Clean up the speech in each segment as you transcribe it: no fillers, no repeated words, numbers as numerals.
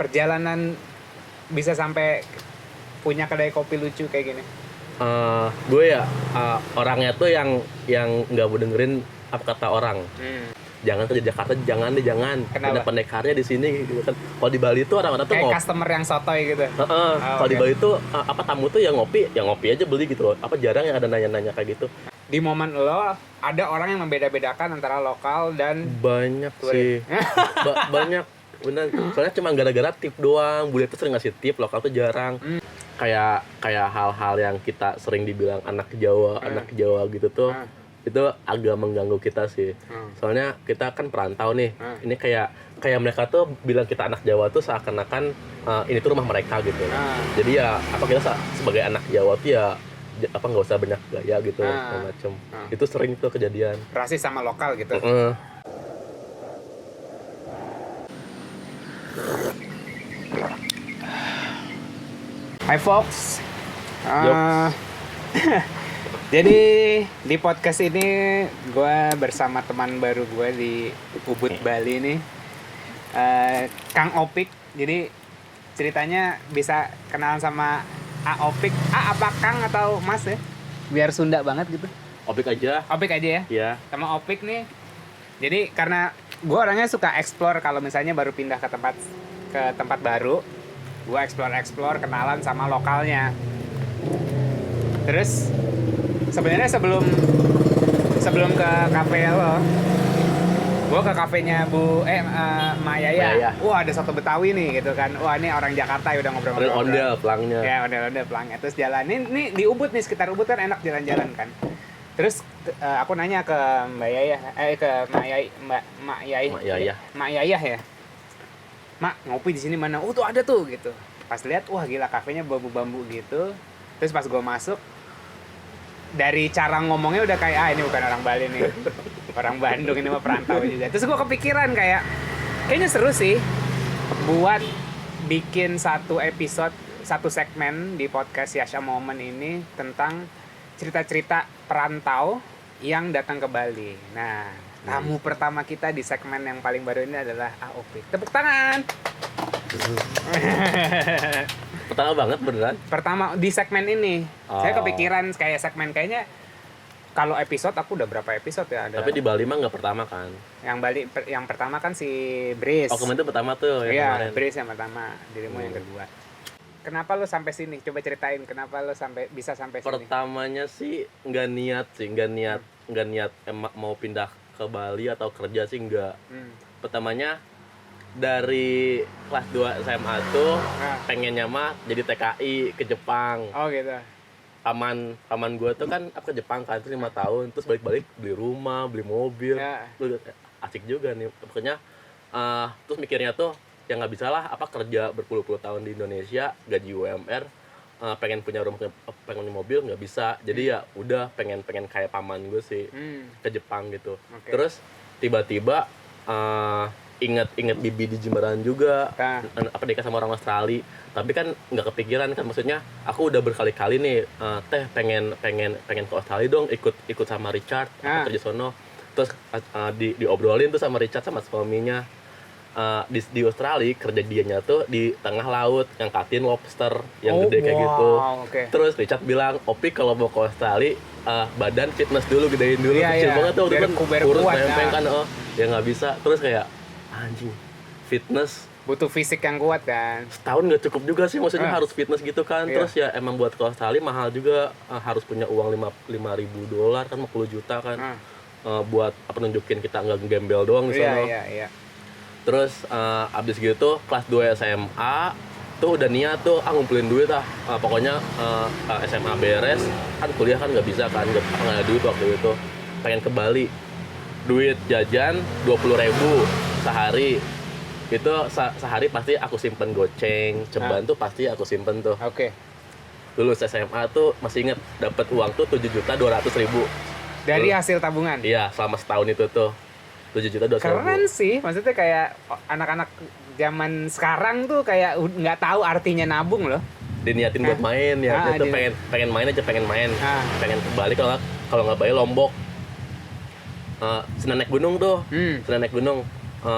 perjalanan bisa sampai punya kedai kopi lucu kayak gini? Gue ya orangnya tuh yang nggak mau dengerin apa kata orang. Jangan kerja Jakarta, jangan. Ada pendekarnya di sini gitu kan. Kalau di Bali tuh orang-orang tuh kayak customer yang sotoy gitu. Kalau di Bali tuh tamu tuh yang ngopi aja beli gitu loh. Jarang yang ada nanya-nanya kayak gitu. Di momen lo ada orang yang membeda-bedakan antara lokal dan banyak sih. Banyak. Bener. Soalnya cuma gara-gara tip doang. Bule tuh sering ngasih tip, lokal tuh jarang. Kayak hal-hal yang kita sering dibilang anak Jawa gitu tuh. Itu agak mengganggu kita sih. Soalnya kita kan perantau nih. Ini kayak mereka tuh bilang kita anak Jawa tuh seakan-akan ini tuh rumah mereka gitu. Jadi ya kita sebagai anak Jawa tuh ya nggak usah banyak gaya gitu macam. Itu sering tuh kejadian. Rasis sama lokal gitu. Hai folks. Jadi di podcast ini gue bersama teman baru gue di Ubud Bali nih, Kang Opik. Jadi ceritanya bisa kenalan sama Opik. Apa Kang atau Mas ya? Biar Sunda banget gitu. Opik aja. Opik aja ya? Iya. Sama Opik nih. Jadi karena gue orangnya suka explore kalau misalnya baru pindah ke tempat baru, gue explore kenalan sama lokalnya. Terus sebenarnya sebelum ke kafe lo, gue ke kafenya Mak Yaya. Wah, ada soto Betawi nih gitu kan. Wah, ini orang Jakarta ya udah ngobrol-ngobrol. Ondel pelangnya. Ya, ondel pelangnya. Terus jalan ini di Ubud nih, sekitar Ubud kan enak jalan-jalan kan. Terus aku nanya ke Mbak Yaya, ke Mak Yaya ya. Mak, ngopi di sini mana? Tuh ada tuh gitu. Pas lihat, wah gila, kafenya bambu-bambu gitu. Terus pas gue masuk, dari cara ngomongnya udah kayak ini bukan orang Bali nih, orang Bandung, ini mah perantau juga. Terus gue kepikiran kayaknya seru sih buat bikin satu episode, satu segmen di podcast Yasha Moment ini tentang cerita-cerita perantau yang datang ke Bali. Nah, tamu pertama kita di segmen yang paling baru ini adalah Opik. Tepuk tangan. Pertama banget beneran. Pertama di segmen ini. Saya kepikiran kayak segmen kayaknya kalau episode aku udah berapa episode ya ada. Tapi di Bali mah nggak pertama kan. Yang pertama kan si Breeze. Kemarin itu pertama tuh yang kemarin. Iya, Breeze yang pertama, dirimu yang kedua. Kenapa lo sampai sini? Coba ceritain kenapa lo bisa sampai sini. Pertamanya sih nggak niat mau pindah ke Bali atau kerja sih nggak. Pertamanya dari kelas 2 SMA tuh pengennya mah jadi TKI ke Jepang. Oh gitu. Paman gue tuh kan ke Jepang kan, terus 5 tahun, terus balik-balik beli rumah, beli mobil. Asik juga nih. Pokoknya terus mikirnya tuh ya nggak bisa lah kerja berpuluh-puluh tahun di Indonesia, gaji UMR, pengen punya rumah, pengen punya mobil nggak bisa. Jadi ya udah pengen kayak paman gue sih ke Jepang gitu. Terus tiba-tiba ingat bibi di Jimbaran juga, nikah sama orang Australia. Tapi kan nggak kepikiran kan, maksudnya aku udah berkali-kali nih pengen ke Australia dong, ikut sama Richard kerja sono. Terus diobrolin tuh sama Richard sama suaminya. Di Australia kerja dianya tuh di tengah laut ngangkatin lobster yang gede kayak gitu. Terus Richard bilang, Opik kalau mau ke Australia badan fitness dulu, gedein dulu. Kecil banget tuh kan, kurus pempeng kan. Ya nggak bisa. Terus kayak anjing, fitness butuh fisik yang kuat kan. Setahun nggak cukup juga sih, maksudnya harus fitness gitu kan. Terus ya emang buat ke Australia mahal juga, harus punya uang $5.000 kan, 50 juta kan. Buat nunjukin kita nggak gembel doang di sana. Terus abis gitu kelas 2 SMA tuh udah niat tuh ngumpulin duit pokoknya SMA beres kan, kuliah kan nggak bisa kan, nggak ada duit waktu itu. Pengen ke Bali, duit jajan 20.000 sehari. Itu sehari pasti aku simpen goceng, ceban tuh pasti aku simpen tuh. Lulus SMA tuh masih inget dapat uang tuh 7.200.000 dari hasil tabungan. Iya, selama setahun itu tuh 7.200.000. Keren sih, maksudnya kayak anak-anak zaman sekarang tuh kayak nggak tahu artinya nabung loh. Diniatin buat main ya, itu pengen main aja, pengen ke Bali, kalau nggak Bali Lombok. Senang naik gunung tuh,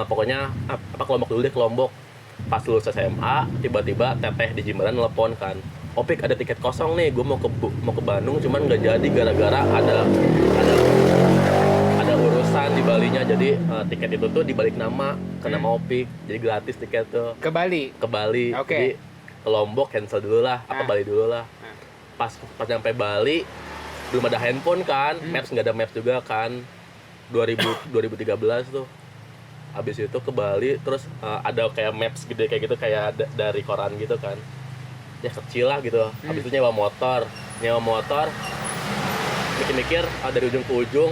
pokoknya Lombok dulu deh, ke Lombok. pas lulus SMA tiba-tiba teteh di Jimbaran nelpon kan, Opik ada tiket kosong nih, gue mau ke Bandung cuman nggak jadi gara-gara ada urusan di Balinya, jadi tiket itu tuh dibalik nama ke nama Opik, jadi gratis tiket tuh Ke Bali. Jadi ke Lombok cancel dulu lah, Bali dulu lah. Pas nyampe Bali belum ada handphone kan, Maps nggak ada Maps juga kan, 2013 tuh. Habis itu ke Bali, terus ada kayak maps gede kayak gitu, kayak dari koran gitu kan, ya kecil lah gitu. Habis itu nyewa motor, mikir-mikir dari ujung ke ujung,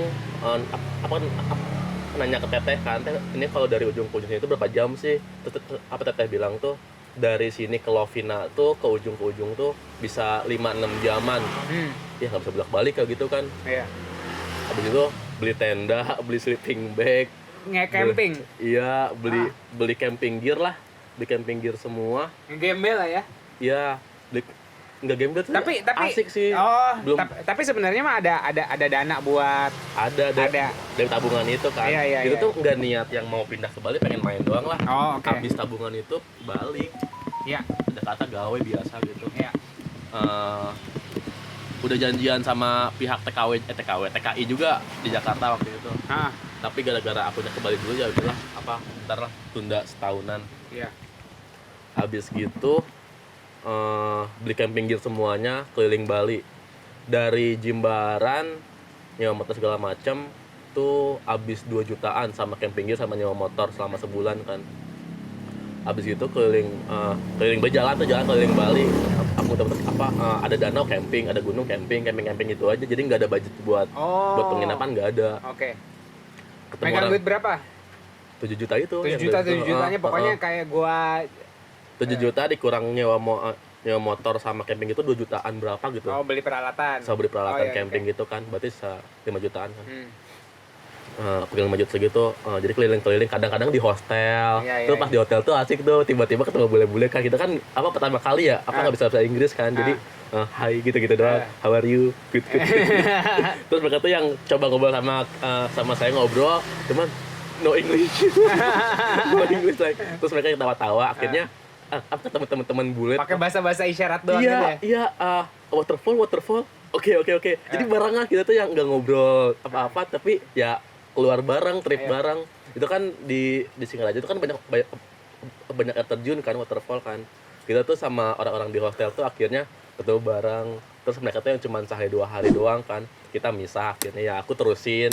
nanya ke teteh kan, ini kalau dari ujung ke ujungnya itu berapa jam sih? Apa teteh bilang tuh dari sini ke Lovina tuh ke ujung tuh bisa 5-6 jaman. Ya nggak bisa bolak-balik kayak gitu kan. Iya. Habis itu beli tenda, beli sleeping bag, Nge-camping. Iya, beli camping gear lah. Beli camping gear semua. Gembel lah ya. Iya, nggak gembel tuh. Tapi asik sih. Oh, belum. Tapi sebenarnya mah ada dana buat dari tabungan itu kan. Iya, itu tuh nggak niat yang mau pindah ke Bali, pengen main doang lah. Oh, oke. Habis tabungan itu balik. Iya. Ada kata gawe biasa gitu. Iya. Udah janjian sama pihak TKI juga di Jakarta waktu itu. Tapi gara-gara akunya ke Bali dulu, ya udahlah, ntar lah, tunda setahunan. Iya. Habis gitu beli camping gear semuanya, keliling Bali. Dari Jimbaran nyewa motor segala macam tuh habis 2 jutaan sama camping gear sama nyewa motor selama sebulan kan. Habis itu keliling jalan keliling Bali. Aku dapat ada danau camping, ada gunung camping itu aja. Jadi nggak ada budget buat penginapan, nggak ada. Oke. Megang duit berapa? 7 juta itu. 7 jutanya pokoknya kayak gua 7 juta dikurang nyewa motor sama camping itu 2 jutaan berapa gitu. Oh, beli peralatan. Beli peralatan camping gitu kan. Berarti 5 jutaan kan. Pakai 5 juta segitu, jadi keliling-keliling, kadang-kadang di hostel. Tuh pas di hotel tuh asik tuh, tiba-tiba ketemu bule-bule kan, kita kan pertama kali ya, nggak bisa bahasa Inggris kan, jadi hai gitu-gitu doang, how are you, good. Terus mereka tuh yang coba ngobrol sama saya ngobrol, cuman no English, like. Terus mereka ketawa-tawa, akhirnya ketemu teman-teman bule. Pakai bahasa isyarat doang gitu ya? Iya, waterfall. Oke. Jadi barengan kita tuh yang nggak ngobrol apa-apa, tapi ya keluar bareng, trip bareng. Itu kan di Singaraja itu kan banyak air terjun kan, waterfall kan. Kita tuh sama orang-orang di hostel tuh akhirnya ketemu bareng. Terus mereka tuh yang cuma sehari 2 hari doang kan. Kita misah akhirnya, ya aku terusin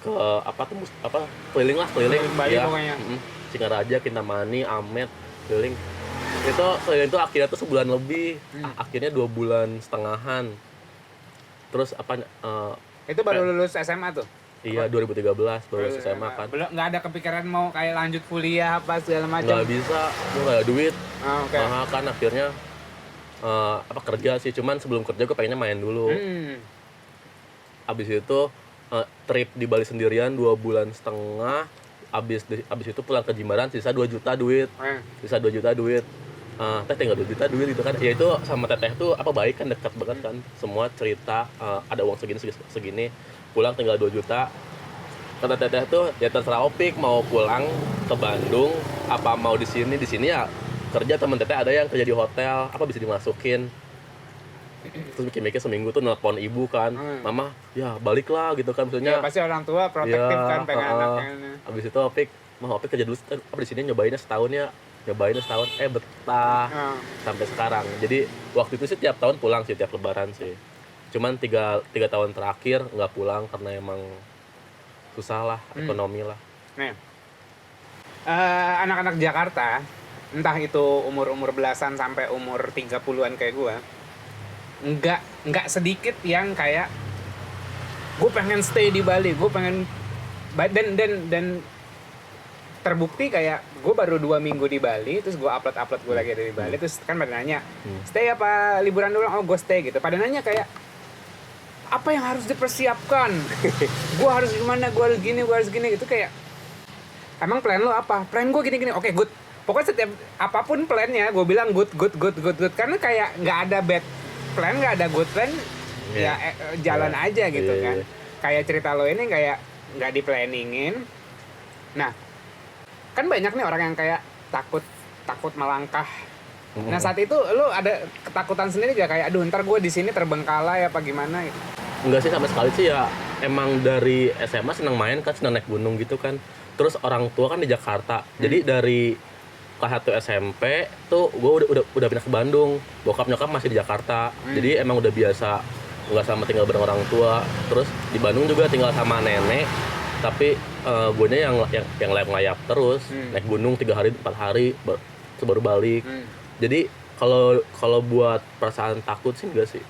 ke keliling Bali ya. Pokoknya. Singaraja, Kintamani, Amet, keliling. Itu keliling tuh akhirnya tuh sebulan lebih. Akhirnya 2 bulan setengahan. Terus itu baru lulus SMA tuh? Iya, 2013 baru lulus SMA kan. Belum, nggak ada kepikiran mau kayak lanjut kuliah apa segala macam? Nggak bisa, gue nggak ada duit. Okay. Kan akhirnya kerja sih, cuman sebelum kerja gue pengennya main dulu. Abis itu trip di Bali sendirian 2 bulan setengah. Abis itu pulang ke Jimbaran, sisa 2 juta duit. Teteh tinggal 2 juta duit gitu kan. Ya itu sama teteh tuh baik kan, dekat banget kan. Semua cerita, ada uang segini. Pulang tinggal 2 juta. Kata teteh tuh, ya terserah Opik mau pulang ke Bandung apa mau di sini ya kerja. Temen teteh ada yang kerja di hotel, bisa dimasukin. Terus mikir-mikir seminggu tuh nelpon ibu kan, mama ya balik lah gitu kan, maksudnya ya, pasti orang tua protektif kan pengen anaknya. Abis itu Opik kerja dulu di sini nyobainnya setahun, betah sampai sekarang. Jadi waktu itu sih tiap tahun pulang sih, tiap lebaran sih. Cuman 3 tahun terakhir nggak pulang karena emang susah lah, ekonomi lah. Nih, anak-anak Jakarta, entah itu umur belasan sampai umur 30-an kayak gue, nggak sedikit yang kayak gue pengen stay di Bali, gue pengen dan terbukti kayak gue baru 2 minggu di Bali, terus gue upload gue lagi dari Bali, terus kan pada nanya stay apa liburan dulu, gue stay gitu. Pada nanya kayak apa yang harus dipersiapkan, gue harus gimana, gue harus gini gitu. Kayak emang plan lo apa? Plan gue gini, oke, good. Pokoknya setiap apapun plannya gue bilang good, karena kayak nggak ada bad plan, nggak ada good plan, jalan aja gitu kan. Kayak cerita lo ini kayak nggak di planningin. Nah, kan banyak nih orang yang kayak takut takut melangkah. Nah saat itu lu ada ketakutan sendiri gak kayak aduh ntar gue di sini terbengkalai apa gimana gitu? Enggak sih sama sekali sih ya, emang dari SMA senang main kan, senang naik gunung gitu kan. Terus orang tua kan di Jakarta, jadi dari kelas 1 SMP tuh gue udah pindah ke Bandung, bokap nyokap masih di Jakarta, jadi emang udah biasa nggak sama tinggal bareng orang tua. Terus di Bandung juga tinggal sama nenek, tapi guanya yang layap terus, naik gunung 3 hari 4 hari baru balik. Jadi kalau buat perasaan takut sih enggak sih,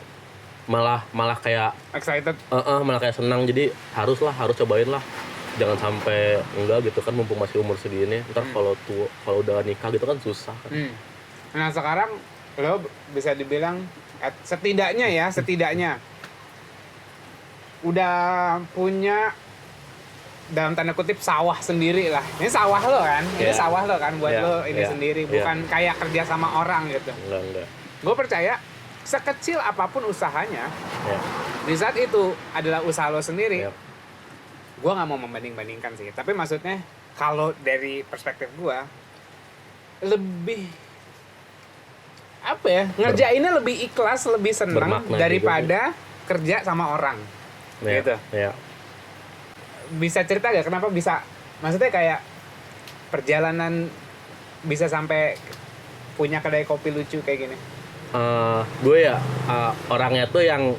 malah kayak excited, malah kayak senang. Jadi harus cobain lah, jangan sampai enggak gitu kan, mumpung masih umur segini. Ntar kalau udah nikah gitu kan susah kan. Nah sekarang lo bisa dibilang setidaknya udah punya dalam tanda kutip sawah sendiri lah. Ini sawah lo kan, ini sawah lo kan buat lo ini sendiri, bukan kayak kerja sama orang gitu. Enggak. Gue percaya sekecil apapun usahanya, di saat itu adalah usaha lo sendiri. Gue nggak mau membanding-bandingkan sih, tapi maksudnya kalau dari perspektif gue lebih apa ya, ngerjainnya lebih ikhlas, lebih senang daripada kerja sama orang gitu. Bisa cerita gak kenapa bisa, maksudnya kayak perjalanan bisa sampai punya kedai kopi lucu kayak gini? Gue ya orangnya tuh yang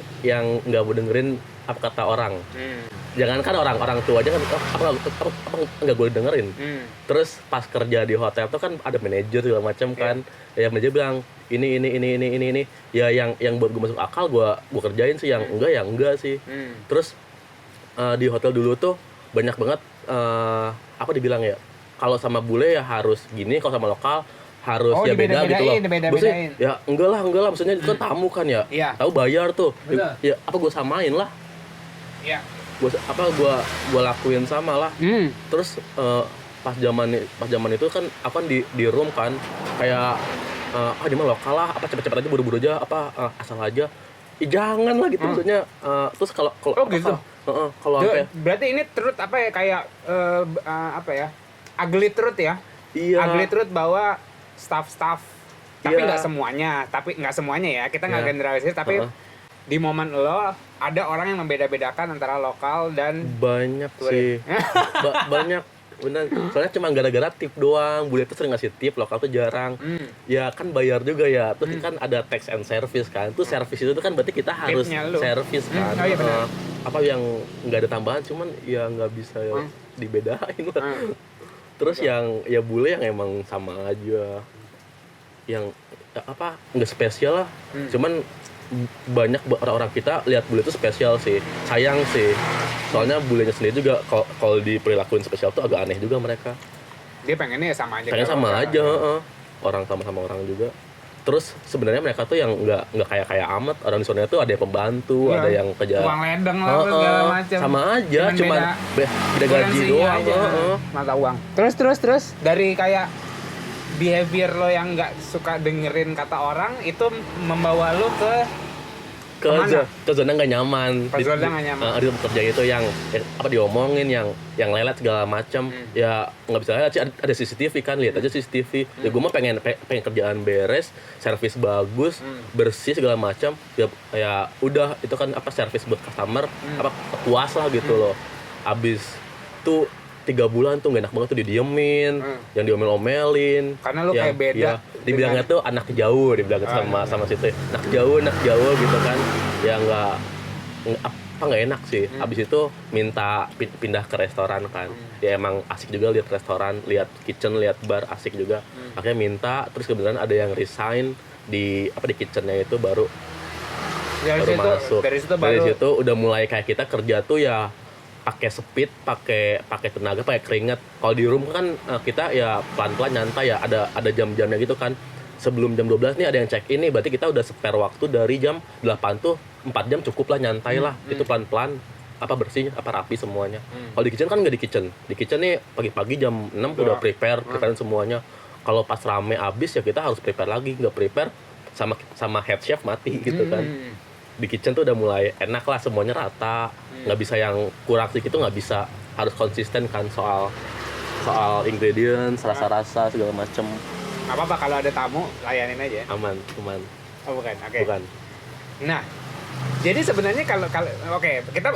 nggak mau dengerin apa kata orang. Jangankan orang tua aja kan apa nggak gue dengerin. Terus pas kerja di hotel tuh kan ada manajer segala macam kan, ya manajer bilang ini ya yang buat gue masuk akal gue kerjain sih, yang enggak sih. Terus di hotel dulu tuh banyak banget apa dibilang ya, kalau sama bule ya harus gini, kalau sama lokal harus ya beda gitu loh. Beda-bedain. Ya enggak lah, maksudnya itu kan tamu kan ya. Tahu bayar tuh. Ya apa gue samain lah. Iya. Gue lakuin sama lah. Terus pas zaman itu kan aku kan di room kan kayak di mana lokal lah, apa cepet-cepet aja, buru-buru aja, apa asal aja. Jangan lah gitu maksudnya. Terus kalau gitu. Kalau apa ya? Berarti ini truth apa ya, kayak apa ya? Ugly truth ya? Iya. Ugly truth bahwa staff tapi nggak semuanya ya, kita nggak generalisir, tapi di momen lo ada orang yang membeda-bedakan antara lokal dan banyak sih. Banyak bener, soalnya cuma gara-gara tip doang. Bule tuh sering ngasih tip, lokal tuh jarang. Ya kan bayar juga ya, terus kan ada tax and service kan. Tuh service itu kan berarti kita harus service kan. Apa yang nggak ada tambahan, cuman ya nggak bisa dibedain lah. Terus yang ya bule yang emang sama aja, yang apa nggak spesial lah. Cuman banyak orang kita lihat bule itu spesial sih, sayang sih. Soalnya bulenya sendiri juga kalau diperlakuin spesial tuh agak aneh juga mereka. Dia pengennya sama aja. Pengen sama aja, orang sama orang juga. Terus sebenarnya mereka tuh yang nggak kayak amat. Orang di sana tuh ada yang pembantu, ada yang kerja uang ledeng lah segala macam. Sama aja, cuma beda gaji doang. Mata uang. Terus dari kayak behavior lo yang nggak suka dengerin kata orang itu membawa lo ke zona nggak nyaman. Ke zona nggak nyaman. Di tempat kerja itu yang apa diomongin, yang lelet segala macam. Ya nggak bisa lihat sih, ada CCTV kan, lihat aja CCTV. Ya gue mah pengen kerjaan beres, servis bagus, bersih segala macam. Ya udah itu kan apa, servis buat customer, apa puas lah gitu loh. Abis tuh 3 bulan tuh gak enak banget tuh didiemin, yang diomel-omelin. Karena lu kayak beda. Dibilangnya tuh anak jauh, dibilangnya sama situ. Anak jauh gitu kan. Ya nggak enak sih. Abis itu minta pindah ke restoran kan. Ya emang asik juga lihat restoran, lihat kitchen, lihat bar, asik juga. Akhirnya minta, terus kebetulan ada yang resign di kitchennya itu baru masuk. Dari situ udah mulai kayak kita kerja tuh ya pakai speed, pakai tenaga, pakai keringat. Kalau di room kan kita ya pelan-pelan nyantai ya, ada jam-jamnya gitu kan. Sebelum jam 12 nih ada yang check in nih, berarti kita udah spare waktu dari jam 8 tuh 4 jam cukup lah, nyantai lah. Itu pelan-pelan, apa bersih, apa rapi semuanya. Kalau di kitchen kan nggak di kitchen. Di kitchen nih pagi-pagi jam 6 udah prepare semuanya. Kalau pas rame abis ya kita harus prepare lagi, nggak prepare sama head chef mati gitu kan. Di kitchen tuh udah mulai enak lah, semuanya rata, nggak bisa yang kurang sedikit, itu nggak bisa, harus konsisten kan soal ingredients, rasa-rasa segala macem. Nggak apa-apa kalau ada tamu layanin aja. Aman. Oh bukan, oke. Bukan. Nah, jadi sebenarnya kalau oke,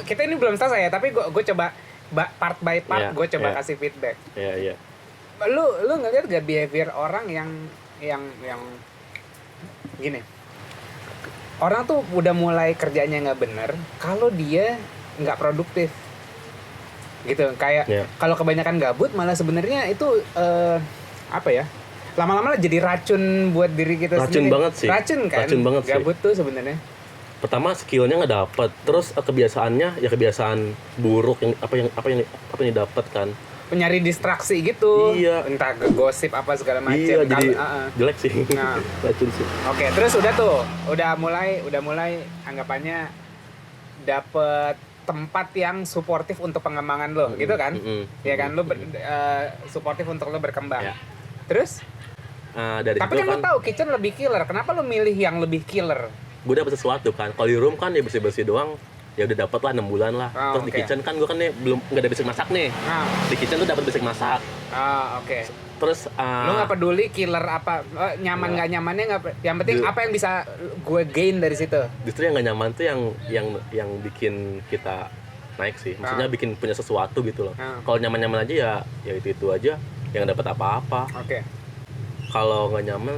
kita ini belum selesai ya, tapi gue coba part by part gue coba kasih feedback. Iya. Lu ngeliat gak behavior orang yang gini? Orang tuh udah mulai kerjanya nggak bener kalau dia nggak produktif, gitu. Kayak kalau kebanyakan gabut malah sebenarnya itu apa ya? Lama-lama jadi racun buat diri kita sendiri. Racun banget sih. Racun banget gabut tuh sebenarnya. Pertama skillnya nggak dapet, terus kebiasaannya ya kebiasaan buruk yang didapat kan. Penyari distraksi gitu. Iya. Entah gosip apa segala macam. Iya, jadi jelek sih. Nah. Racun sih. Oke, terus udah mulai anggapannya dapet tempat yang suportif untuk pengembangan lo, gitu kan? Ya kan, lo suportif untuk lo berkembang. Ya. Terus? Tapi kan lo tahu kitchen lebih killer. Kenapa lo milih yang lebih killer? Gue dapet sesuatu kan. Kalau di room kan ya bersih-bersih doang. Ya udah dapet lah 6 bulan lah. Terus di kitchen kan gue kan nih belum nggak ada basic masak nih. Di kitchen tuh dapat basic masak. Oke. Terus lo nggak peduli killer apa nyaman nggak nyamannya nggak. Yang penting apa yang bisa gue gain dari situ. Justru yang nggak nyaman tuh yang bikin kita naik sih. Maksudnya bikin punya sesuatu gitu loh. Kalau nyaman-nyaman aja ya itu aja. Yang dapat apa-apa. Oke. Kalau nggak nyaman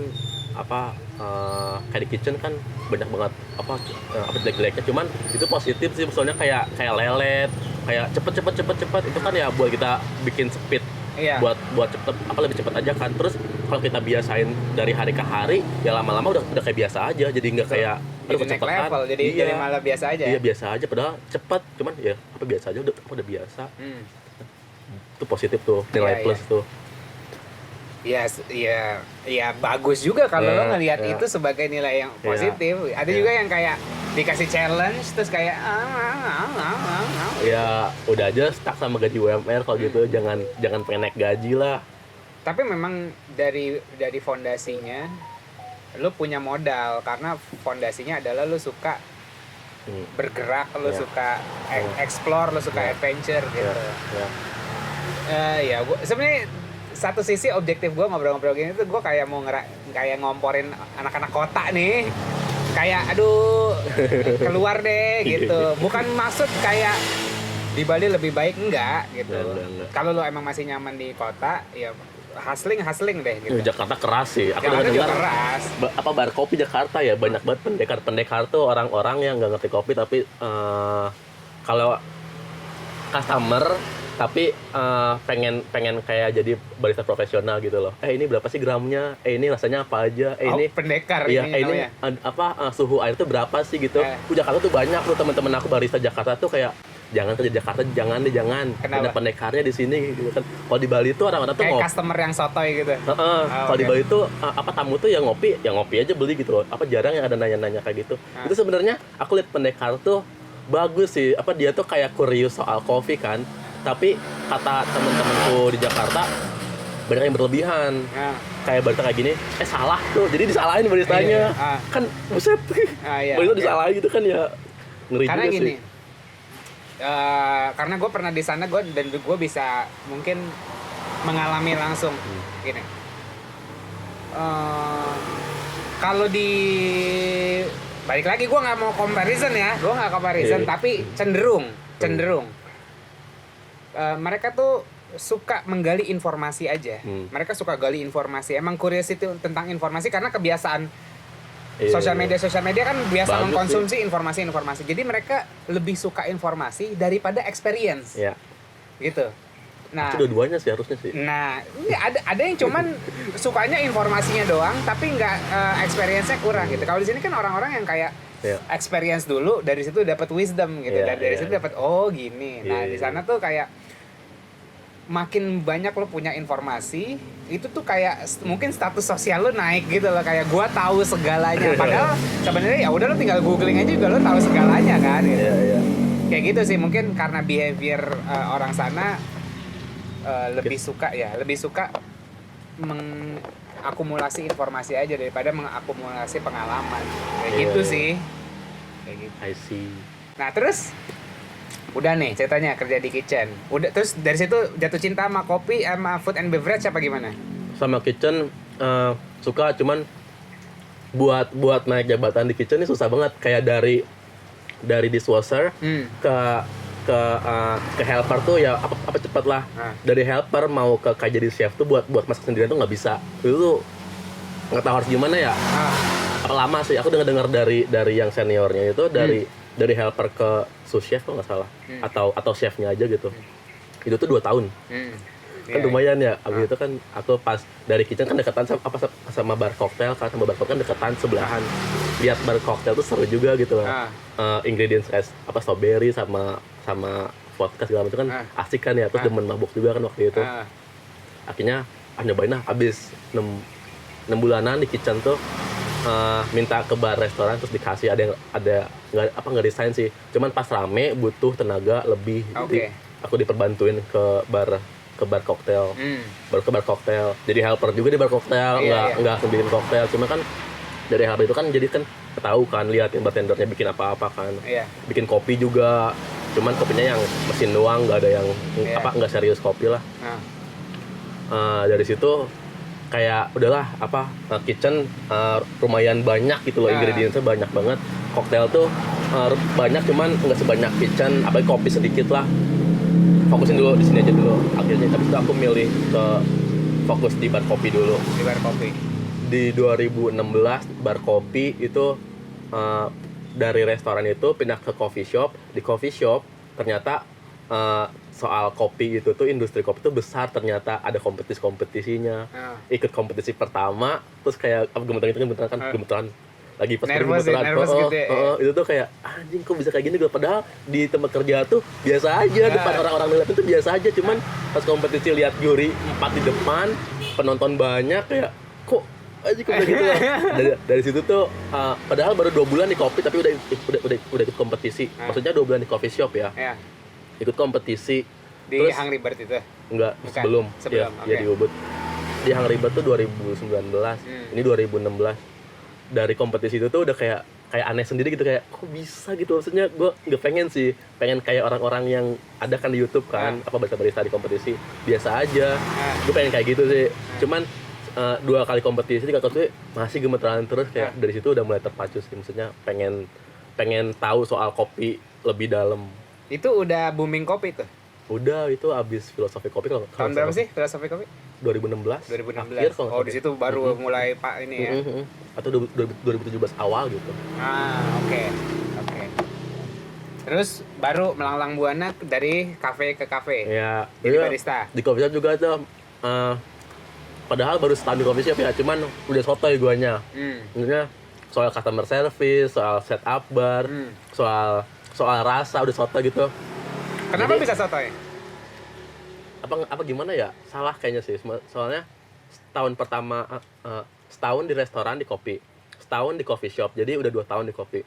kayak di kitchen kan banyak banget apa jelek-jeleknya, cuman itu positif sih, soalnya kayak lelet, kayak cepet itu kan ya buat kita bikin speed. Iya. buat cepet lebih cepet aja kan. Terus kalau kita biasain dari hari ke hari ya lama-lama udah kayak biasa aja, jadi nggak kayak aduh kecepatan level, jadi malah biasa aja. Iya biasa aja, padahal cepet, cuman ya biasa aja, udah biasa. Itu positif tuh, nilai plus tuh. Ya bagus juga kalau lo ngelihat itu sebagai nilai yang positif. Ada juga yang kayak dikasih challenge terus kayak ya udah aja stuck sama gaji UMR kalau gitu. Jangan pengen naik gaji lah. Tapi memang dari fondasinya lo punya modal, karena fondasinya adalah lo suka bergerak, lo suka explore, lo suka adventure gitu. Sebenarnya satu sisi objektif gue ngobrol-ngobrol gini tuh gue kayak mau kayak ngomporin anak-anak kota nih, kayak aduh keluar deh gitu. Bukan maksud kayak di Bali lebih baik, enggak gitu. Kalau lo emang masih nyaman di kota ya hustling deh gitu. Jakarta keras sih. Aku Jakarta juga keras. Bar kopi Jakarta ya banyak banget pendekar tuh orang-orang yang nggak ngerti kopi tapi kalau customer tapi pengen kayak jadi barista profesional gitu loh. Ini berapa sih gramnya? Ini rasanya apa aja? Ini pendekar iya, ini suhu air tuh berapa sih gitu. Jakarta tuh banyak tuh teman-teman aku barista Jakarta tuh kayak jangan kerja Jakarta, jangan. Ada pendekarnya di sini gitu kan. Kalau di Bali tuh orang-orang tuh kayak customer yang sotoy gitu. Kalau di Bali tuh tamu tuh ya ngopi aja beli gitu loh. Jarang yang ada nanya-nanya kayak gitu. Itu sebenarnya aku lihat pendekar tuh bagus sih. Dia tuh kayak curious soal kopi kan. Tapi kata temen-temenku di Jakarta banyak yang berlebihan. Kayak barista kayak gini, salah tuh, jadi disalahin baristanya. Kan buset, barista disalahin gitu kan ya ngeri karena juga gini, sih. Karena gue pernah di sana dan gue bisa mungkin mengalami langsung gini. Kalau di balik lagi gue nggak mau comparison ya, tapi cenderung. Mereka tuh suka menggali informasi aja. Mereka suka gali informasi. Emang curiosity tentang informasi karena kebiasaan sosial media kan biasa mengkonsumsi informasi. Jadi mereka lebih suka informasi daripada experience. Gitu. Nah, itu dua-duanya sih harusnya sih. Nah, ada yang cuman sukanya informasinya doang tapi nggak experience-nya kurang gitu. Kalau di sini kan orang-orang yang kayak experience dulu, dari situ dapat wisdom gitu. Dari situ dapat gini. Nah, di sana tuh kayak makin banyak lo punya informasi, itu tuh kayak mungkin status sosial lo naik gitu loh, kayak gua tahu segalanya. Padahal sebenarnya ya udah lo tinggal googling aja juga lo tahu segalanya kan gitu. Kayak gitu sih, mungkin karena behavior orang sana lebih suka mengakumulasi informasi aja daripada mengakumulasi pengalaman. Kayak gitu sih. Kayak gitu. I see. Nah, terus udah nih ceritanya kerja di kitchen. Udah, terus dari situ jatuh cinta sama kopi, sama food and beverage apa gimana? Sama kitchen suka, cuman buat naik jabatan di kitchen ini susah banget. Kayak dari dishwasher ke helper tuh ya apa cepet lah. Dari helper mau ke kayak jadi chef tuh buat masak sendirian tuh nggak bisa. Itu tuh nggak tahu harus gimana ya. Apa lama sih? Aku dengar dari yang seniornya itu dari helper ke sous chef kalau nggak salah, atau chefnya aja gitu. Itu tuh 2 tahun. Kan lumayan ya. Abis itu kan aku pas dari kitchen kan deketan sama bar koktail kan, sama bar koktail kan deketan sebelahan. Lihat bar koktail tuh seru juga gitu lah. Ingredients strawberry sama vodka segala macam kan asik kan ya. Terus demen mabuk juga kan waktu itu. Akhirnya nyobain lah, habis 6 bulanan di kitchen tuh. Minta ke bar restoran terus dikasih ada nggak desain sih, cuman pas rame butuh tenaga lebih. Aku diperbantuin ke bar koktail, baru ke bar koktail jadi helper juga di bar koktail. Nggak bikin koktail, cuma kan dari helper itu kan jadi kan tahu kan, liatin bartendernya bikin apa kan. Bikin kopi juga, cuman kopinya yang mesin doang, nggak ada yang nggak serius kopi lah. Dari situ kayak udahlah kitchen lumayan banyak gitu loh, ingredientsnya banyak banget. Koktail tuh banyak, cuman nggak sebanyak kitchen, apalagi kopi sedikit lah. Fokusin dulu di sini aja dulu. Akhirnya tapi itu aku milih ke fokus di bar kopi dulu. Di bar kopi. Di 2016 bar kopi itu dari restoran itu pindah ke coffee shop. Di coffee shop ternyata soal kopi itu tuh, industri kopi itu besar ternyata, ada kompetisinya. Ikut kompetisi pertama terus kayak gemeteran lagi pas nervous gitu ya. Itu tuh kayak anjing kok bisa kayak gini gue, padahal di tempat kerja tuh biasa aja, depan orang-orang ngeliatin tuh biasa aja, cuman pas kompetisi lihat juri 4 di depan, penonton banyak, kayak kok aja kok gitu lah. Dari situ tuh padahal baru 2 bulan di kopi tapi udah ikut kompetisi. Maksudnya 2 bulan di coffee shop ya. Ikut kompetisi di terus, Hungry Bird itu? Enggak, sebelum ya di Ubud. Di Hungry Bird tuh 2019, ini 2016. Dari kompetisi itu tuh udah kayak aneh sendiri gitu, kayak kok bisa gitu. Maksudnya gue nggak pengen kayak orang-orang yang ada kan di YouTube kan, barista di kompetisi biasa aja. Gue pengen kayak gitu sih. Cuman 2 kali kompetisi, 3 kali masih gemeteran terus, kayak dari situ udah mulai terpacu sih. Maksudnya pengen tahu soal kopi lebih dalam. Itu udah booming kopi tuh? Udah, itu abis filosofi kopi kalau tahun berapa sih filosofi kopi? 2016. Akhir, di situ baru mulai ini ya. Atau 2017 awal gitu. Oke. Terus baru melanglang buana dari kafe ke kafe. Ya, jadi barista. Di coffee shop juga tuh padahal baru setahun di coffee shop ya, cuman udah sotoy guanya. Maksudnya soal customer service, soal setup bar, soal rasa udah sotoy gitu. Kenapa bisa sotoy? Apa gimana ya, salah kayaknya sih. Soalnya setahun di restoran di kopi, setahun di coffee shop, jadi udah 2 tahun di kopi.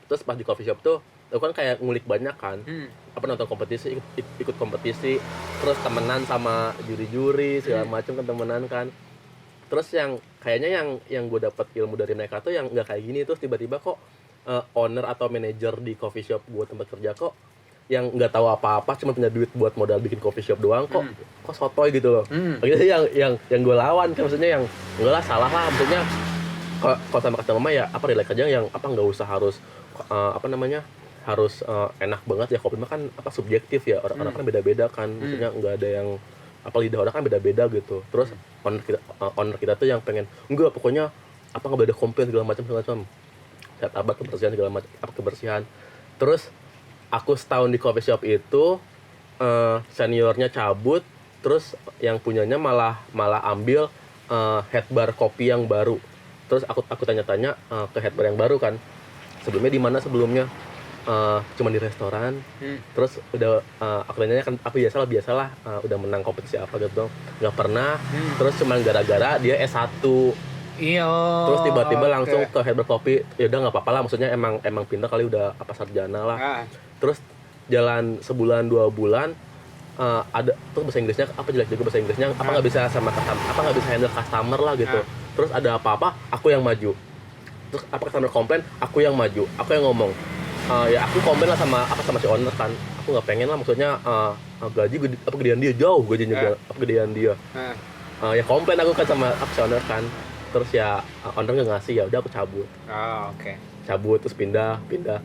Terus pas di coffee shop tuh aku kan kayak ngulik banyak kan, nonton kompetisi, ikut kompetisi, terus temenan sama juri-juri segala macam kan, temenan kan. Terus yang kayaknya yang gue dapat ilmu dari mereka tuh yang nggak kayak gini. Terus tiba-tiba kok owner atau manajer di coffee shop gue tempat kerja kok yang nggak tahu apa-apa, cuma punya duit buat modal bikin coffee shop doang, kok sotoy gitu loh. Akhirnya yang gue lawan kan, maksudnya yang enggak lah, salah lah. Maksudnya kalau sama kata mama ya relax aja, yang nggak usah harus harus enak banget ya. Kopi mah kan subjektif ya, orang kan beda-beda kan. Maksudnya nggak ada yang lidah orang kan beda-beda gitu. Terus owner kita tuh yang pengen enggak, pokoknya nggak boleh ada komplain segala macam. Saya tabat kebersihan segala macam, kebersihan. Terus aku setahun di coffee shop itu, seniornya cabut, terus yang punyanya malah ambil head bar kopi yang baru. Terus aku tanya-tanya ke head bar yang baru kan, sebelumnya di mana sebelumnya? Cuma di restoran. Terus udah aku tanya kan, biasalah udah menang kompetisi apa gitu, nggak pernah. Terus cuma gara-gara dia S1. Iya. Terus tiba-tiba langsung ke head bar kopi. Ya udah nggak apa-apa lah, maksudnya emang pintar kali, udah sarjana lah. Terus jalan sebulan 2 bulan, ada tuh bahasa Inggrisnya jelek juga bahasa Inggrisnya, nggak bisa sama customer, nggak bisa handle customer lah gitu. Terus ada apa-apa aku yang maju. Terus customer komplain, aku yang maju, aku yang ngomong. Ya aku komplain lah sama si owner kan. Aku nggak pengen lah, maksudnya gaji gedean dia jauh, gajinya gedean dia. ya komplain aku kan sama owner kan, terus ya owner nggak ngasih, ya udah aku cabut. Oke. Cabut terus pindah 3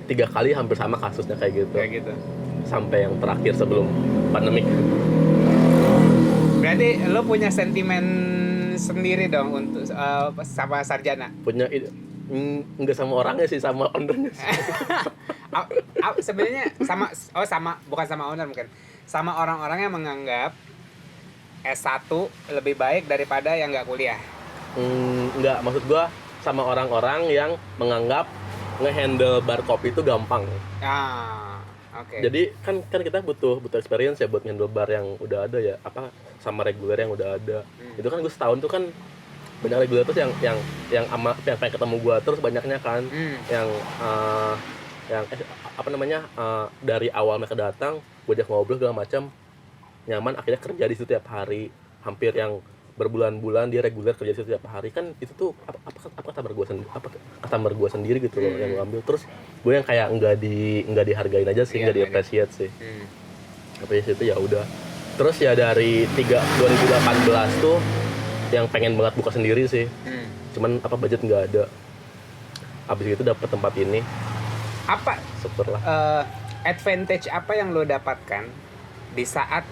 kali hampir sama kasusnya kayak gitu. Sampai yang terakhir sebelum pandemik. Berarti lo punya sentimen sendiri dong untuk sama sarjana? Punya enggak sama orangnya sih, sama ownernya sih. Sebenarnya bukan sama owner mungkin. Sama orang-orang yang menganggap S1 lebih baik daripada yang nggak kuliah. Enggak, maksud gua sama orang-orang yang menganggap ngehandle bar kopi itu gampang. Oke. Jadi kan kita butuh experience ya buat ngehandle bar yang udah ada ya, apa sama reguler yang udah ada. Itu kan gue setahun tuh kan banyak reguler terus yang pengen ketemu gua terus banyaknya kan. Yang dari awal mereka datang, gue ajak ngobrol segala macam, nyaman, akhirnya kerja di situ tiap hari, hampir yang berbulan-bulan dia reguler kerja di situ tiap hari. Kan itu tuh apa customer gue sendiri gitu loh yang gue ambil. Terus gue yang kayak nggak dihargain aja sih, nggak di-appreciate sih. Tapi itu ya udah. Terus ya dari 2018 tuh yang pengen banget buka sendiri sih. Cuman budget nggak ada. Habis itu dapet tempat ini. Apa syukurlah. Advantage apa yang lo dapatkan di saat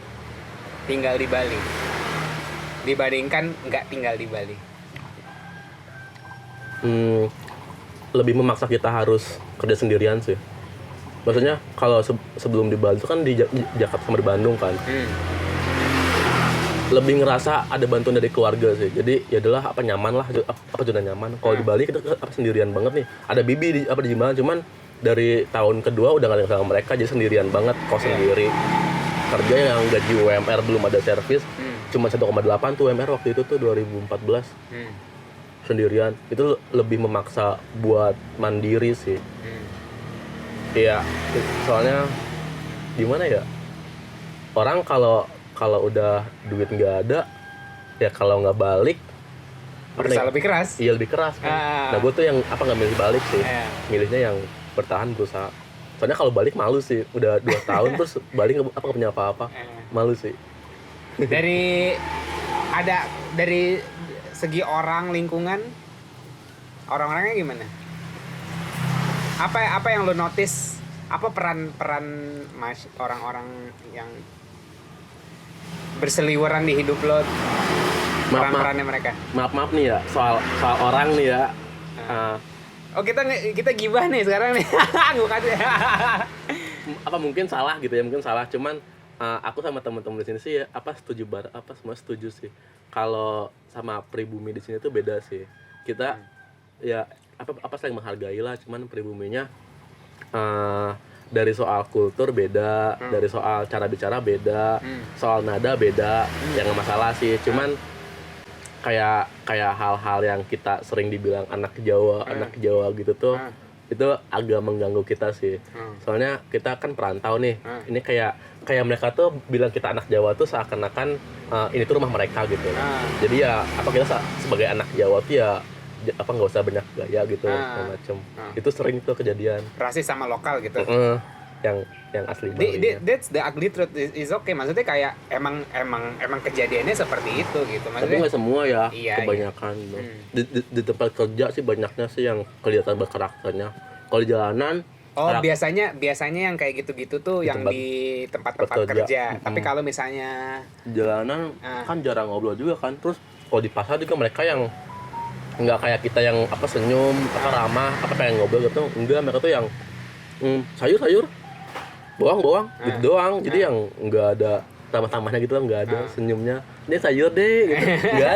tinggal di Bali dibandingkan nggak tinggal di Bali? Lebih memaksa kita harus kerja sendirian sih. Maksudnya kalau sebelum di Bali itu kan di Jakarta sama di Bandung kan. Lebih ngerasa ada bantuan dari keluarga sih. Jadi ya adalah nyaman lah, zona nyaman. Kalau di Bali kita sendirian banget nih. Ada bibi di Jimbaran, cuman dari tahun kedua udah nggak ada sama mereka, jadi sendirian banget, kos sendiri. Kerja yang gaji UMR belum ada servis, cuma 1,8 tuh UMR waktu itu tuh 2014. Sendirian. Itu lebih memaksa buat mandiri sih. Iya, soalnya gimana ya? Orang kalau udah duit nggak ada, ya kalau nggak balik berusaha lebih keras. Iya, lebih keras kan. Nah gue tuh yang nggak milih balik sih, milihnya yang bertahan, berusaha. Soalnya kalau balik malu sih, udah 2 tahun terus balik nggak punya apa-apa, malu sih. Dari segi orang, lingkungan, orang-orangnya gimana? Apa yang lo notice? Apa peran orang-orang yang berseliweran di hidup lo? Peran-perannya mereka. Maaf nih ya, soal orang nih ya. Kita gibah nih sekarang nih. Mungkin salah gitu ya, mungkin salah. Cuman aku sama teman-teman di sini sih semua setuju sih. Kalau sama pribumi di sini tuh beda sih. Kita ya saling menghargai lah, cuman pribuminya dari soal kultur beda, dari soal cara bicara beda, soal nada beda, yang nggak masalah sih. Cuman kayak hal-hal yang kita sering dibilang anak Jawa gitu tuh, itu agak mengganggu kita sih. Soalnya kita kan perantau nih. Ini kayak mereka tuh bilang kita anak Jawa tuh seakan-akan ini tuh rumah mereka gitu. Jadi ya kita sebagai anak Jawa tuh ya nggak usah banyak gaya gitu, macam itu sering tuh kejadian rasis sama lokal gitu. Yang asli Bali. That's the ugly truth is okay. Maksudnya kayak emang kejadiannya seperti itu gitu. Maksudnya, tapi nggak semua ya, kebanyakan. Iya. Di tempat kerja sih banyaknya sih yang kelihatan berkarakternya. Kalau di jalanan biasanya yang kayak gitu-gitu tuh yang di tempat-tempat kerja. Tapi kalau misalnya jalanan kan jarang ngobrol juga kan. Terus kalau di pasar juga mereka yang nggak kayak kita yang senyum, ramah, pengen ngobrol gitu. Enggak, mereka tuh yang sayur bawang gitu doang. Jadi yang nggak ada tamah-tamahnya gitu, nggak ada senyumnya. Ini sayur deh gitu. nggak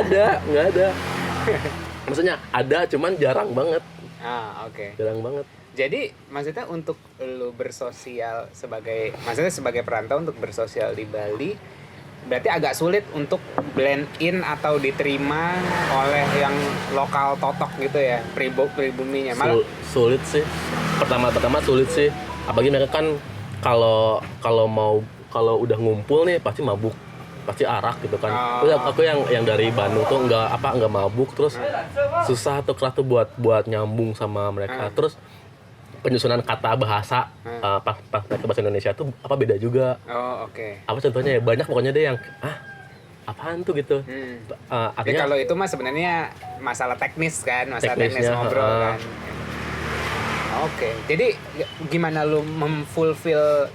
ada. Maksudnya ada, cuman jarang banget. Oke. Jarang banget. Jadi maksudnya untuk lu bersosial sebagai perantau, untuk bersosial di Bali berarti agak sulit untuk blend in atau diterima oleh yang lokal totok gitu ya, pribuminya. Malah sulit sih. Pertama sulit sih. Apalagi mereka kan kalau udah ngumpul nih pasti mabuk, pasti arak gitu kan. Terus aku yang dari Bandung tuh nggak mabuk, terus susah tuh keras tuh buat nyambung sama mereka. Terus penyusunan kata bahasa pas mereka bahasa Indonesia tuh beda juga. Oke. Contohnya ya banyak pokoknya deh yang apaan tuh gitu. Artinya kalau itu mah sebenarnya masalah teknis kan, masalah teknis ngobrol kan. Oke. Jadi gimana lu memfulfill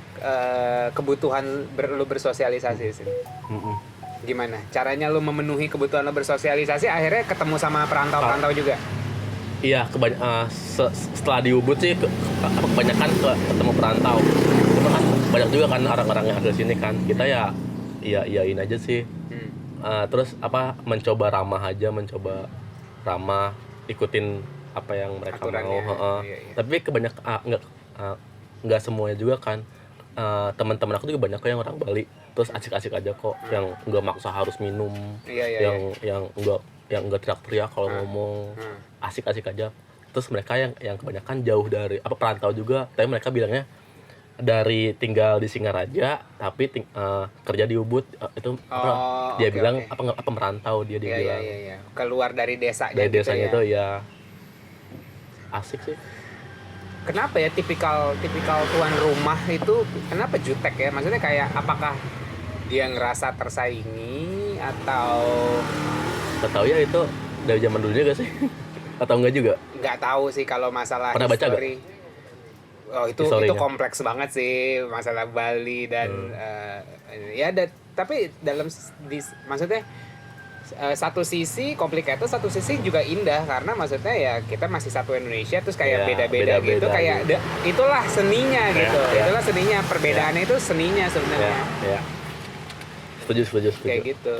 kebutuhan lu bersosialisasi di sini? Gimana caranya lu memenuhi kebutuhan lu bersosialisasi, akhirnya ketemu sama perantau-perantau juga? Iya, setelah di Ubud sih kebanyakan ketemu perantau. Cuma kan banyak juga kan orang-orang yang ada di sini kan. Kita ya iyain aja sih. Terus mencoba ramah, ikutin apa yang mereka aturannya, mau. iya. Tapi kebanyakan nggak semuanya juga kan. Teman-teman aku juga banyak kok yang orang Bali. Terus asik-asik aja kok, yang nggak maksa harus minum, yang nggak teriak-teriak kalau ngomong, asik-asik aja. Terus mereka yang kebanyakan jauh dari perantau juga, tapi mereka bilangnya dari tinggal di Singaraja tapi kerja di Ubud itu bilang apa merantau dia bilang. Iya. Keluar dari desanya. Dari desanya itu ya asik sih. Kenapa ya tipikal tuan rumah itu kenapa jutek ya? Maksudnya kayak apakah dia ngerasa tersaingi atau nggak tahu ya, itu dari zaman dulu juga sih. Atau enggak juga? Nggak tahu sih kalau masalah pernah baca nggak? Itu kompleks banget sih masalah Bali dan tapi maksudnya satu sisi complicated, satu sisi juga indah karena maksudnya ya kita masih satu Indonesia terus kayak beda-beda gitu kayak itulah seninya gitu. Itulah seninya, perbedaannya itu seninya sebenarnya. Setuju. Kayak gitu.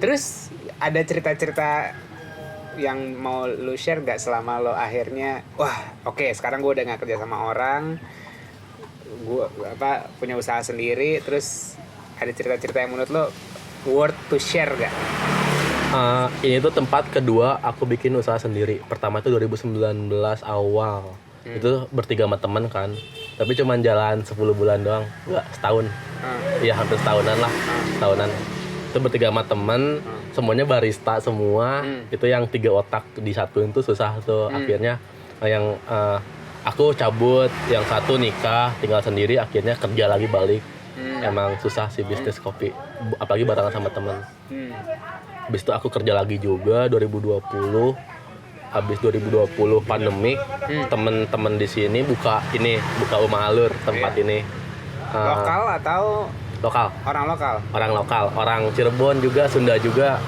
Terus ada cerita-cerita yang mau lu share gak selama lo akhirnya sekarang gue udah gak kerja sama orang, gue punya usaha sendiri, terus ada cerita-cerita yang menurut lo worth to share gak? Ini tuh tempat kedua aku bikin usaha sendiri. Pertama itu 2019 awal. Itu bertiga sama teman kan. Tapi cuma jalan 10 bulan doang. Enggak, setahun. Iya, hampir setahunan lah. Setahunan. Itu bertiga sama teman, semuanya barista semua. Itu yang 3 otak disatuin tuh susah tuh. Akhirnya yang aku cabut, yang satu nikah, tinggal sendiri, akhirnya kerja lagi balik. Emang susah sih bisnis kopi, apalagi barengan sama teman. Habis itu aku kerja lagi juga 2020. Habis 2020 pandemik, temen-temen di sini buka Uma Alur tempat ini. Lokal atau lokal? Orang lokal, orang Cirebon juga, Sunda juga.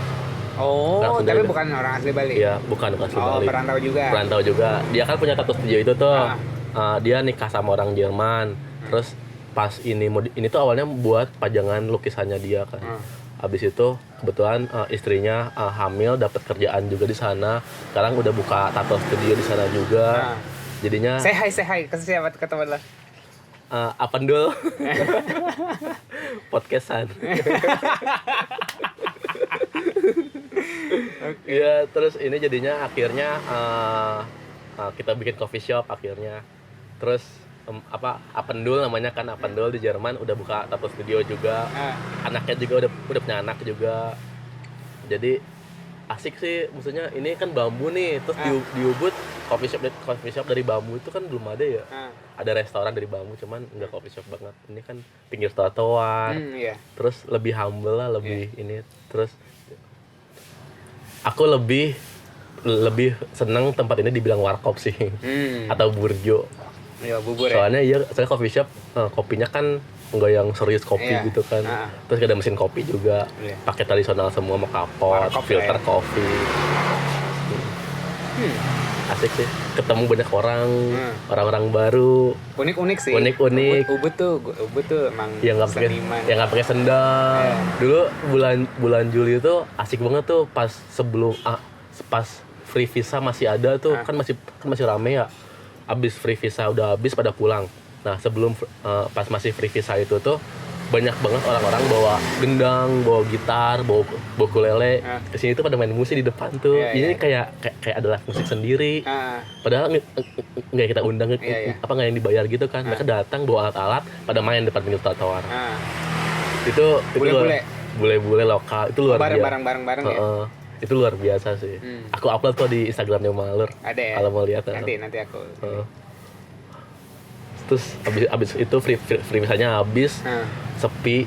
Sunda tapi juga. Bukan orang asli Bali. Iya, bukan asli Bali. Perantau juga. Dia kan punya tato studio itu tuh. Dia nikah sama orang Jerman. Terus pas ini tuh awalnya buat pajangan lukisannya dia kan. Habis itu kebetulan istrinya hamil, dapat kerjaan juga di sana. Sekarang udah buka tato studio di sana juga. Jadinya say hi ke siapa, ke teman lah. Apendul. Podcastan. Ya, terus ini jadinya akhirnya kita bikin coffee shop akhirnya. Terus Apendul namanya kan, Apendul di Jerman udah buka tato studio juga. Anaknya juga udah punya anak juga. Jadi asik sih, maksudnya ini kan bambu nih, terus di Ubud coffee shop dari bambu itu kan belum ada ya. Ada restoran dari bambu, cuman enggak coffee shop banget. Ini kan pinggir trotoar. Terus lebih humble lah, lebih ini. Terus aku lebih seneng tempat ini dibilang warkop sih. Atau burjo. Ya, bubur. Soalnya saya coffee shop kopinya kan enggak yang serius kopi gitu kan. Terus ada mesin kopi juga. Pakai tradisional semua, mau kapot, filter kopi. Asik sih. Ketemu banyak orang-orang baru. Unik-unik sih. Unik-unik. Ubud tuh emang yang enggak pakai sendal. Dulu bulan Juli itu asik banget tuh pas free visa masih ada tuh, kan masih rame ya. Abis free visa udah habis pada pulang. Nah sebelum pas masih free visa itu tuh banyak banget orang-orang bawa gendang, bawa gitar, bawa ukulele. Kesini tuh pada main musik di depan tuh. Ini kayak adalah musik sendiri. Padahal nggak kita undang, nggak yang dibayar gitu kan. Mereka datang bawa alat-alat, pada main depan pinggir trotoar. Itu bule-bule lokal itu luar biasa. Bareng ya. Itu luar biasa sih. Aku upload kok di Instagramnya Uma Alur. Ada ya? Kalau mau lihat. Nanti aku. Terus abis itu free visanya habis, sepi.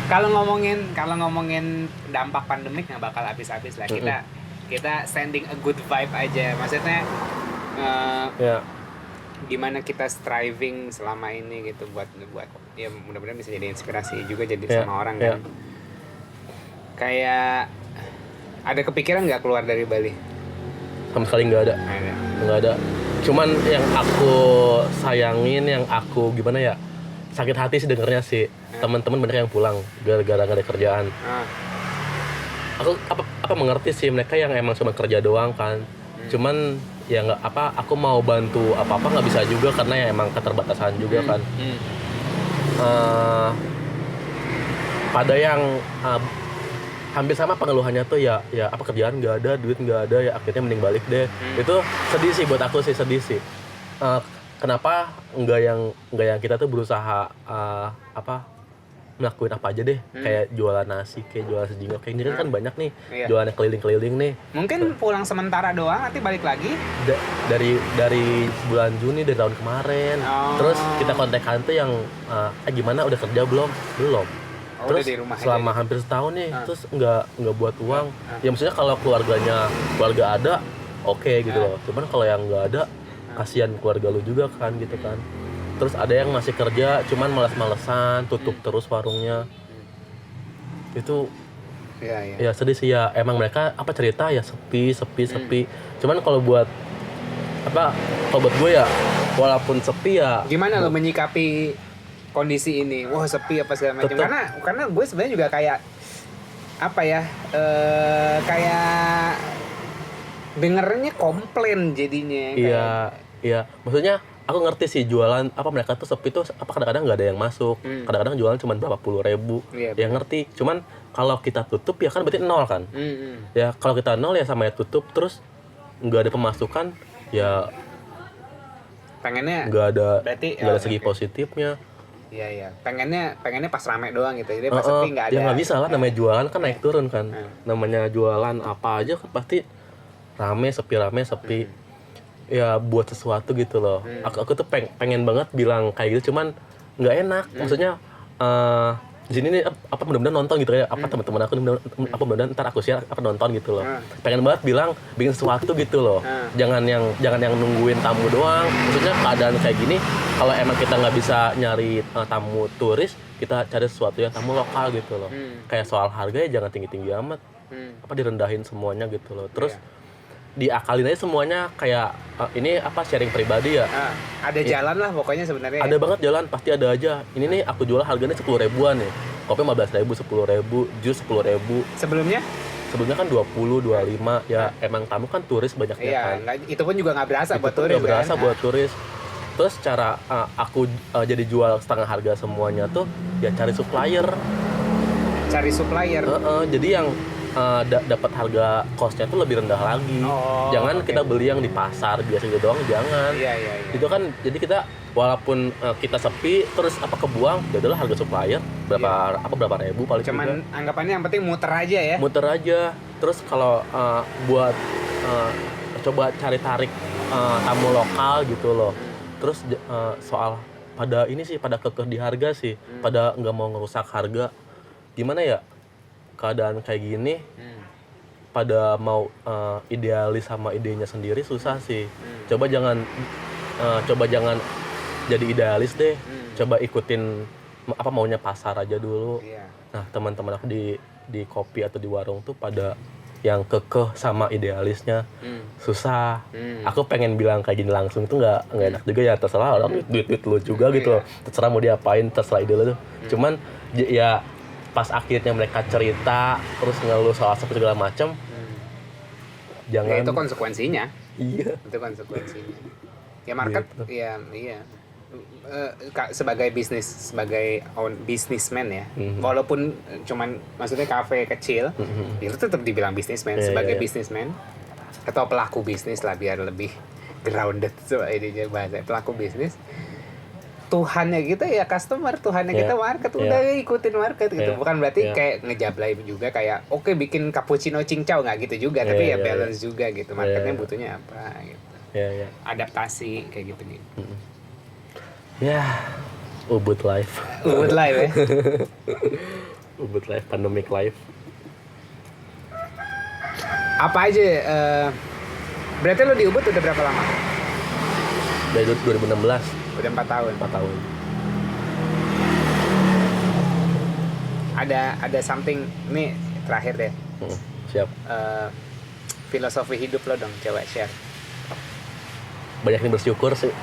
Kalau ngomongin dampak pandemik nggak bakal habis-habis lah. Kita sending a good vibe aja. Maksudnya gimana kita striving selama ini gitu buat ya mudah-mudahan bisa jadi inspirasi juga jadi sama orang kan. Kayak ada kepikiran nggak keluar dari Bali? Sama sekali nggak ada. Cuman yang aku sayangin, yang aku gimana ya, sakit hati sih dengernya sih teman-teman banyak yang pulang gara-gara nggak ada kerjaan. Aku apa mengerti sih mereka yang emang cuma kerja doang kan. Cuman ya nggak aku mau bantu apa nggak bisa juga karena ya emang keterbatasan juga kan. Pada yang hampir sama pengeluhannya tuh ya kerjaan nggak ada, duit nggak ada, ya akhirnya mending balik deh. Itu sedih sih buat aku sih, sedih sih. Kenapa nggak yang kita tuh berusaha melakukan apa aja deh, kayak jualan nasi, kayak jualan sejinggo, kayak ini kan banyak nih, jualan keliling-keliling nih. Mungkin pulang sementara doang, nanti balik lagi. Dari bulan Juni dari tahun kemarin, terus kita kontekan tuh yang gimana udah kerja belum? Terus selama hampir setahun nih, terus nggak buat uang. Ya maksudnya kalau keluarga ada, oke gitu loh. Cuman kalau yang nggak ada, kasihan keluarga lu juga kan gitu kan. Terus ada yang masih kerja, cuman malas-malesan, tutup terus warungnya. Itu ya sedih sih ya. Emang mereka cerita ya sepi. Cuman kalau buat gue ya, walaupun sepi ya. Gimana lo menyikapi kondisi ini? Wah sepi apa segala macam. Karena gue sebenarnya juga kayak kayak dengernya komplain jadinya. Iya. Maksudnya aku ngerti sih jualan mereka tuh sepi tuh kadang-kadang nggak ada yang masuk, kadang-kadang jualan cuma berapa puluh ribu, ya ngerti. Cuman kalau kita tutup ya kan berarti nol kan. Ya kalau kita nol ya sama ya tutup, terus nggak ada pemasukan ya pengennya nggak ada segi positifnya. Iya. Pengennya pas rame doang gitu. Jadi pas sepi nggak ada. Ya nggak bisa lah, namanya jualan kan naik turun kan. Namanya jualan apa aja kan pasti rame sepi. Ya buat sesuatu gitu loh. Aku tuh pengen banget bilang kayak gitu, cuman nggak enak. Maksudnya di sini nih mudah-mudahan nonton gitu ya. Teman-teman aku mudah-mudahan ntar aku share nonton gitu loh. Pengen banget bilang bikin sesuatu gitu loh. Jangan yang nungguin tamu doang. Maksudnya keadaan kayak gini, kalau emang kita nggak bisa nyari tamu turis, kita cari sesuatu yang tamu lokal gitu loh. Kayak soal harga ya jangan tinggi-tinggi amat. Direndahin semuanya gitu loh. Terus diakalin aja semuanya, kayak ini sharing pribadi ya. Ada jalan lah pokoknya sebenarnya. Ada banget jalan, pasti ada aja. Ini nih aku jual harganya 10 ribuan nih. Kopi 15 ribu, 10 ribu, jus 10 ribu. Sebelumnya kan 20, 25. Ya emang tamu kan turis banyaknya kan. Itu pun juga nggak berasa buat turis. Buat turis. Terus cara aku jadi jual setengah harga semuanya tuh ya cari supplier. Jadi yang dapat harga costnya tuh lebih rendah lagi. Jangan kita beli yang di pasar biasa gitu doang, jangan. Iya. Itu kan jadi kita walaupun kita sepi terus kebuang, ya adalah harga supplier berapa ribu paling. Cuman anggapannya yang penting muter aja. Terus kalau buat coba cari tarik tamu lokal gitu loh. Terus soal pada kekeh di harga sih, pada nggak mau ngerusak harga. Gimana ya? Keadaan kayak gini pada mau idealis sama idenya sendiri susah sih. Coba jangan jadi idealis deh. Coba ikutin maunya pasar aja dulu. Nah teman-teman aku di kopi atau di warung tuh pada yang kekeh sama idealisnya susah. Aku pengen bilang kayak gini langsung tuh nggak enak juga ya, terserah orang duit lu juga gitu loh. Terserah mau diapain, terserah ide lu tuh. Cuman ya pas akhirnya mereka cerita terus ngeluh soal segala macam, jangan. Ya, itu konsekuensinya. Iya. Itu konsekuensinya. Ya market, gitu. Iya. Sebagai businessman ya, walaupun cuman maksudnya kafe kecil, itu tetap dibilang businessman. Sebagai businessman atau pelaku bisnis lah biar lebih grounded ininya bahasa pelaku bisnis. Tuhannya kita ya customer, Tuhannya kita market, udah ikutin market gitu. Bukan berarti kayak ngejablay juga kayak oke, bikin cappuccino cincau, nggak gitu juga, tapi balance juga gitu. Marketnya butuhnya apa gitu. Adaptasi kayak gitu. Ubud life. Ubud life ya. Ubud life, pandemic life. Apa aja? Berarti lo di Ubud udah berapa lama? Dari 2016. Udah 4 tahun. 4 tahun. Ada something nih terakhir deh. Siap. Filosofi hidup lo dong, coba share. Banyakin bersyukur sih.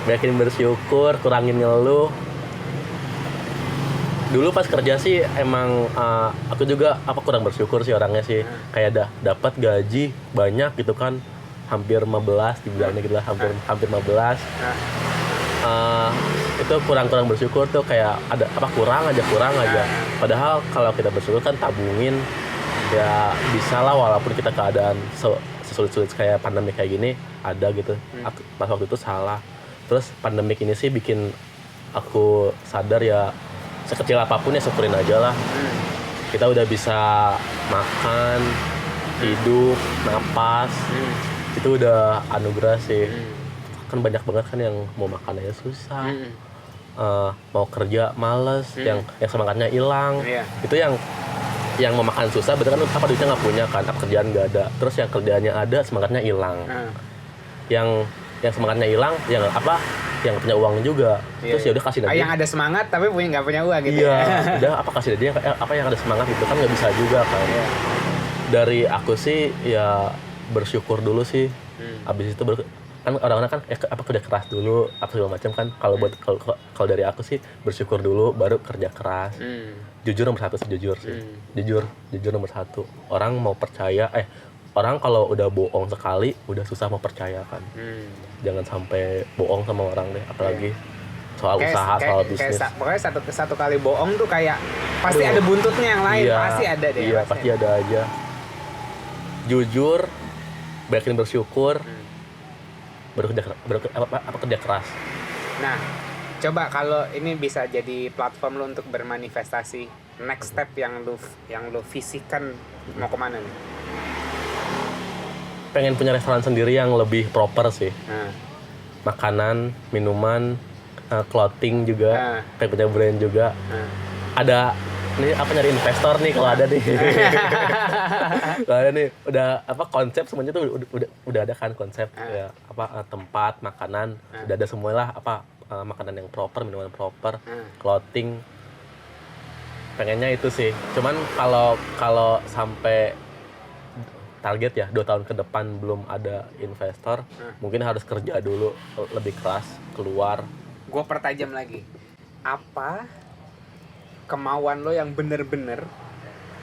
Banyakin bersyukur, kurangin ngeluh. Dulu pas kerja sih emang aku juga kurang bersyukur sih orangnya sih. Kayak dapat gaji banyak gitu kan, hampir 15 dibilangnya gitu lah, hampir 15. Itu kurang bersyukur tuh, kayak ada kurang aja. Padahal kalau kita bersyukur kan tabungin ya bisa lah, walaupun kita keadaan sesulit-sulit kayak pandemi kayak gini ada gitu. Pas waktu itu salah. Terus pandemik ini sih bikin aku sadar ya, sekecil apapun ya syukurin aja lah. Kita udah bisa makan, hidup, napas, itu udah anugerah sih. Kan banyak banget kan yang mau makan aja susah, mau kerja males, yang semangatnya hilang. Itu yang mau makan susah, berarti kan duitnya nggak punya kan, kerjaan nggak ada. Terus yang kerjaannya ada, semangatnya hilang. Yang semangatnya hilang, yang punya uang juga. Terus ya udah kasih aja. Yang ada semangat tapi nggak punya uang gitu. Iya, udah kasih aja yang ada semangat gitu kan, nggak bisa juga kan. Dari aku sih ya bersyukur dulu sih. Abis itu kan orang-orang kan kerja keras dulu segala macam kan. Kalau dari aku sih bersyukur dulu, baru kerja keras. Jujur nomor 1 sih, jujur nomor 1. Orang mau percaya orang kalau udah bohong sekali udah susah mau percaya kan. Jangan sampai bohong sama orang deh, apalagi soal usaha, soal bisnis. Pokoknya satu kali bohong tuh kayak pasti ada buntutnya yang lain. Pasti ada deh. Iya, pasti ada aja. Jujur, banyakin bersyukur, baru kerja keras. Nah, coba kalau ini bisa jadi platform lo untuk bermanifestasi, next step yang lo visikan mau kemana nih? Pengen punya restoran sendiri yang lebih proper sih. Makanan, minuman, clothing juga, pengen punya brand juga. Ada ini nyari investor nih kalau ada nih. Kalau ada nih, udah konsep semuanya tuh udah ada kan konsep ya, tempat, makanan, udah ada semualah, makanan yang proper, minuman proper, clothing. Pengennya itu sih. Cuman kalau sampai target ya 2 tahun ke depan belum ada investor, mungkin harus kerja dulu lebih keras, keluar. Gue pertajam lagi. Apa kemauan lo yang bener-bener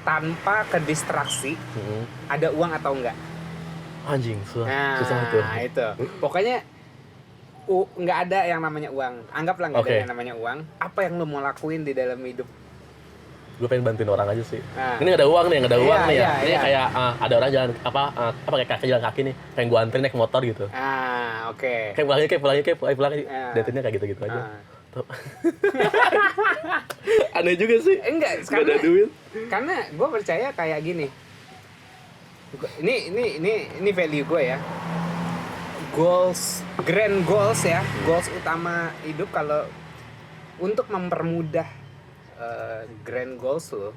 tanpa kedistraksi, ada uang atau enggak? Anjing, susah itu. Nah, itu. Pokoknya nggak ada yang namanya uang. Anggaplah nggak ada yang namanya uang. Apa yang lo mau lakuin di dalam hidup? Gue pengen bantuin orang aja sih. Ini nggak ada uang nih, ini kayak ada orang jalan kayak kaki jalan kaki nih, pengen gue anterin naik motor gitu. Kayak pulang datingnya kayak gitu aja. Aneh juga sih. Enggak, ada duit. Karena gue percaya kayak gini. Ini value gue ya. Grand goals ya, goals utama hidup kalau untuk mempermudah grand goals lo,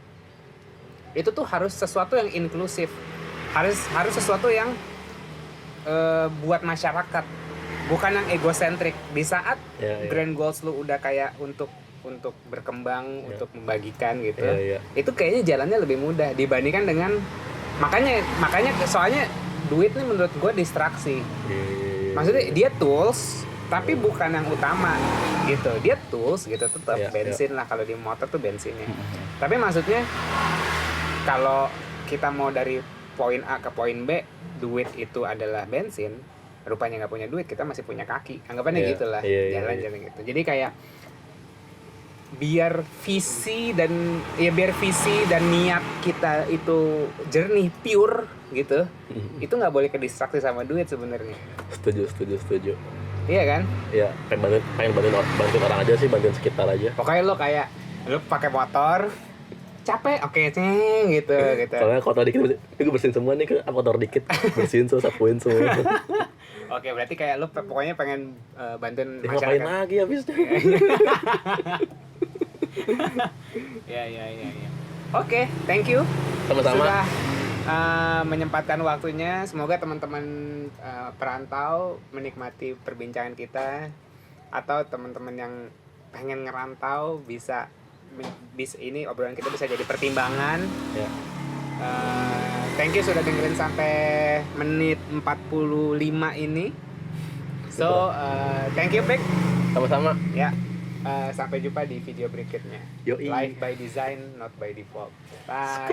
itu tuh harus sesuatu yang inklusif, harus sesuatu yang buat masyarakat, bukan yang egosentrik. Di saat grand goals lo udah kayak untuk berkembang, untuk membagikan gitu, itu kayaknya jalannya lebih mudah dibandingkan dengan makanya soalnya duit nih menurut gue distraksi. Maksudnya dia tools tapi bukan yang utama gitu. Dia tools gitu, tetap bensin lah kalau di motor tuh bensinnya. Tapi maksudnya kalau kita mau dari poin A ke poin B, duit itu adalah bensin, rupanya nggak punya duit, kita masih punya kaki. Anggapannya gitulah, jalan-jalan gitu. Jadi kayak biar visi dan niat kita itu jernih, pure gitu, itu nggak boleh kedistraksi sama duit sebenarnya. Setuju. Iya kan? Iya, pengen bantuin orang aja sih, bantuin sekitar aja. Pokoknya lo pakai motor, capek, gitu. Soalnya kotor dikit, gue bersihin semua nih, kotor dikit, bersihin sapuin semua. Oke, berarti kayak lu pokoknya pengen bantuin Ngapain masyarakat. lagi habisnya? Ya. Oke, thank you. Sama-sama. Sudah menyempatkan waktunya. Semoga teman-teman perantau menikmati perbincangan kita, atau teman-teman yang pengen ngerantau bisa ini obrolan kita bisa jadi pertimbangan. Ya. Thank you sudah dengerin sampai menit 45 ini. So, thank you Bek. Sama-sama. Ya. Sampai jumpa di video berikutnya. Yoi. Live by design, not by default. Bye.